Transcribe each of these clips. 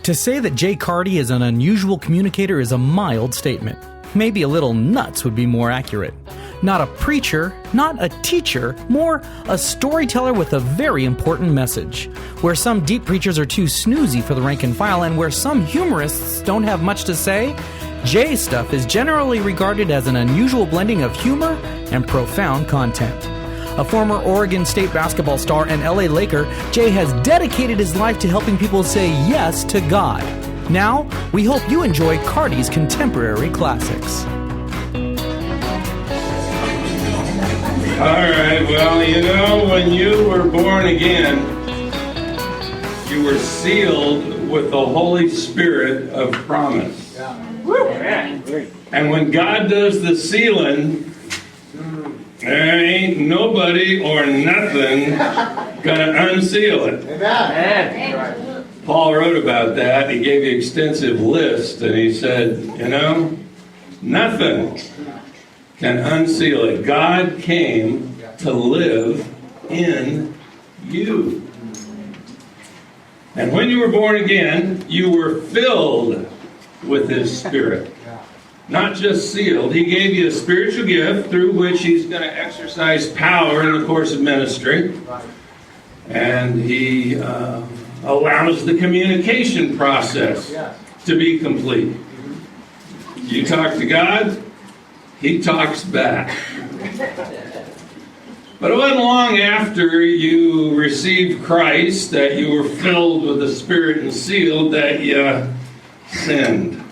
To say that Jay Carty is an unusual communicator is a mild statement. Maybe a little nuts would be more accurate. Not a preacher, not a teacher, more a storyteller with a very important message. Where some deep preachers are too snoozy for the rank and file, and where some humorists don't have much to say, Jay's stuff is generally regarded as an unusual blending of humor and profound content. A former Oregon State basketball star and LA Laker, Jay has dedicated his life to helping people say yes to God. Now, we hope you enjoy Carty's contemporary classics. All right, well, when you were born again, you were sealed with the Holy Spirit of promise. And when God does the sealing, there ain't nobody or nothing gonna unseal it. Amen. Paul wrote about that. He gave you an extensive list, and he said, nothing can unseal it. God came to live in you. And when you were born again, you were filled with His Spirit. Not just sealed. He gave you a spiritual gift through which He's going to exercise power in the course of ministry. And He allows the communication process to be complete. You talk to God, He talks back. But it wasn't long after you received Christ, that you were filled with the Spirit and sealed, that you sinned.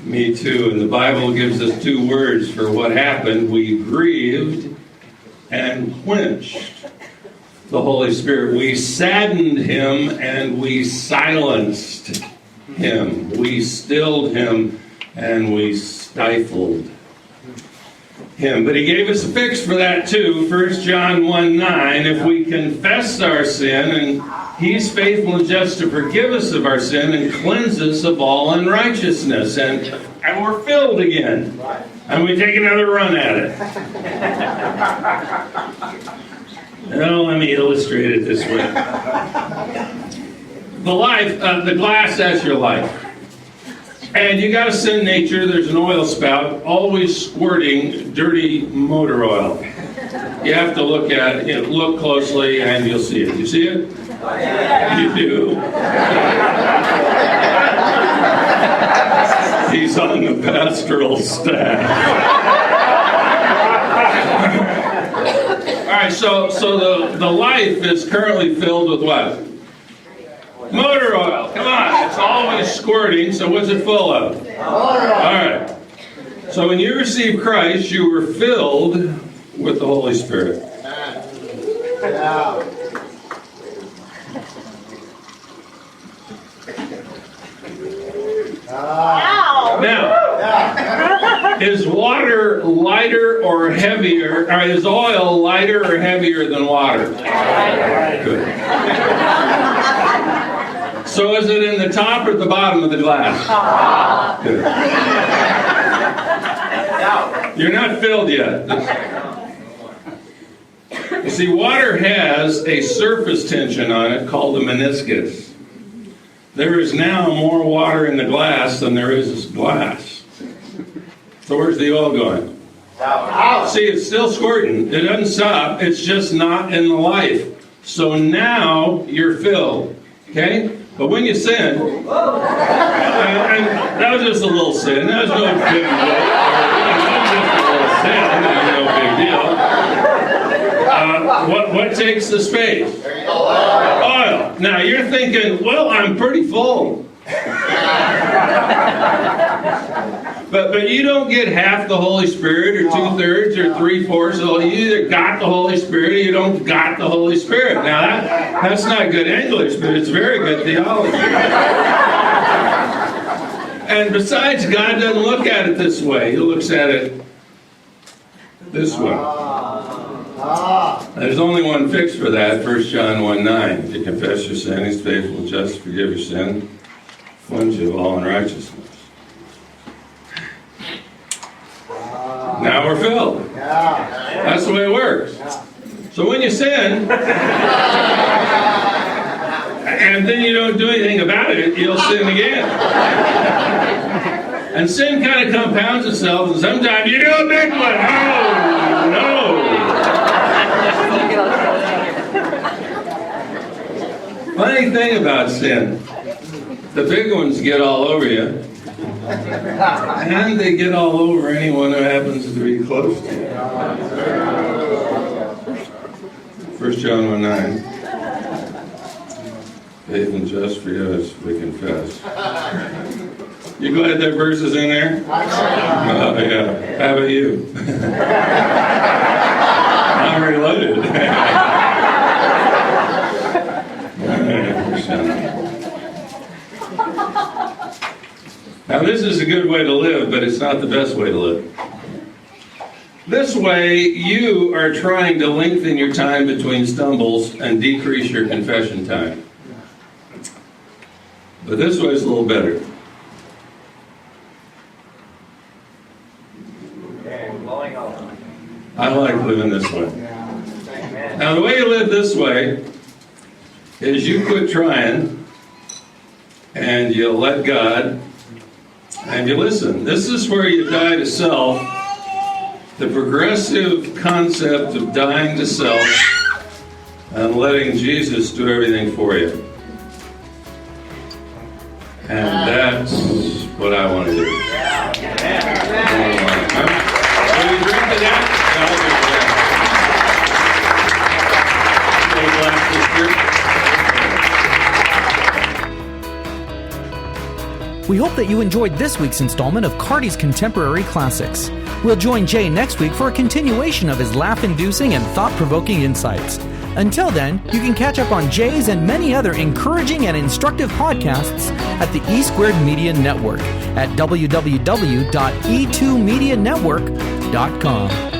Me too. And the Bible gives us two words for what happened. We grieved and quenched the Holy Spirit. We saddened Him and we silenced Him. We stilled Him and we stifled Him. But He gave us a fix for that too. 1 John 1:9, if we confess our sin, and He's faithful and just to forgive us of our sin and cleanse us of all unrighteousness. And we're filled again. And we take another run at it. Now, let me illustrate it this way. The glass, that's your life. And you got a sin nature. There's an oil spout always squirting dirty motor oil. You have to look at it, look closely, and you'll see it. You see it? You do. He's on the pastoral staff. All right, so the life is currently filled with what? Motor oil. Come on, it's always squirting. So what's it full of? All right. So when you received Christ, you were filled with the Holy Spirit. Now, is water lighter or heavier, or is oil lighter or heavier than water? Good. So is it in the top or the bottom of the glass? Good. You're not filled yet. You see, water has a surface tension on it called the meniscus. There is now more water in the glass than there is glass. So where's the oil going? See, it's still squirting. It doesn't stop. It's just not in the life. So now you're filled. Okay? But when you sin, and that was just a little sin. That was no big deal. That was just a little sin. No big deal. What takes the space? Oil. Now you're thinking, well, I'm pretty full. But you don't get half the Holy Spirit or 2/3 or 3/4. So you either got the Holy Spirit or you don't got the Holy Spirit. Now that's not good English, but it's very good theology. And besides, God doesn't look at it this way. He looks at it this way. There's only one fix for that. 1 John 1:9. If you confess your sin, He's faithful and just to forgive your sin, cleanse you of all unrighteousness. Now we're filled. That's the way it works. So when you sin, and then you don't do anything about it, you'll sin again. And sin kind of compounds itself, and sometimes you do a big one. Oh, no. Funny thing about sin, the big ones get all over you, and they get all over anyone who happens to be close to you. 1 John 1:9. Faith and just for us, we confess. You glad that verse is in there? Oh, yeah. How about you? I'm reloaded. Now, this is a good way to live, but it's not the best way to live. This way, you are trying to lengthen your time between stumbles and decrease your confession time. But this way is a little better. I like living this way. Now, the way you live this way is you quit trying, and you let God, and you listen. This is where you die to self. The progressive concept of dying to self and letting Jesus do everything for you. And that's what I want to do. Will you drink to that? I'll drink to that. We hope that you enjoyed this week's installment of Carty's Contemporary Classics. We'll join Jay next week for a continuation of his laugh-inducing and thought-provoking insights. Until then, you can catch up on Jay's and many other encouraging and instructive podcasts at the E2 Media Network at www.e2medianetwork.com.